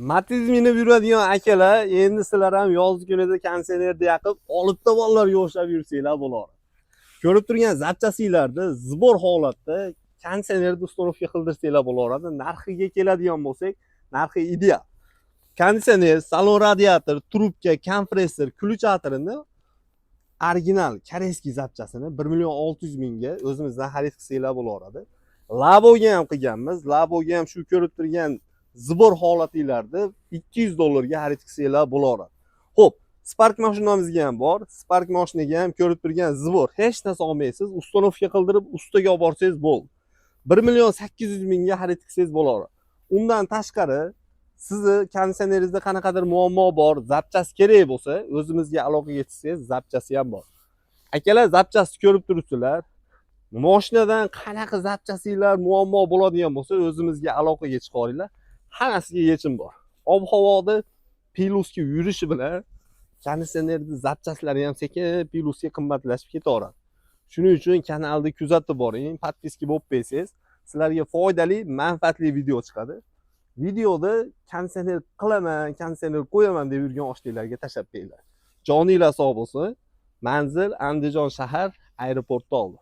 Matiz minib yuradigan akalar, endi sizlar ham yoz kunida konditsionerni yoqib, olibda bolalar yo'shlab yursanglar bo'ladi. Ko'rib turgan zapchasinglarni zbor holatda konditsionerni uстановка qildirsanglar bo'laveradi. Narxiga keladigan bo'lsak, narxi ideal. Konditsioner, salon radiator, trubka, kompressor, ключатоrini original koreyskiy zapchasini 1.600.000 ga o'zimizdan xarid qilsanglar bo'laveradi. Laboga ham qilganmiz. Laboga ham shu ko'rib turgan zbor holatinglarda $200 ga xarid qilsanglar bo'laveradi. Xo'p, Spark mashinamizga ham bor. Spark mashinaga ham ko'rib turgan zbor hech narsa olmaysiz. Uстановка qildirib, ustaga olib borsangiz bo'ldi. 1.800.000 ga xarid qilsangiz bo'laveradi. Undan tashqari sizni konditsioneringizda qanaqadir muammo bor, zapchasi kerak bo'lsa, o'zimizga aloqaga chiqsangiz, zapchasi ham bor. Akalar, zapchasini ko'rib turibsizlar. Mashinadan qanaqa zapchasinglar muammo bo'ladigan bo'lsa, o'zimizga aloqaga chiqaringlar. Hammasiga yechim bor. Ob-havoda piluska yurishi bilan konditsionerning zapchasilari ham sekin piluska qimmatlashib ketaveradi. Shuning uchun kanalni kuzatib boring, podpiska bo'lib qo'ysangiz, sizlarga foydali, manfaatli video chiqadi. Videoda konditsioner qilaman, konditsioner qo'yaman deb yurgan oshlilarga tashlab qo'yinglar. Joninglar sog' bo'lsin. Manzil Andijon shahar aeroportda oldi.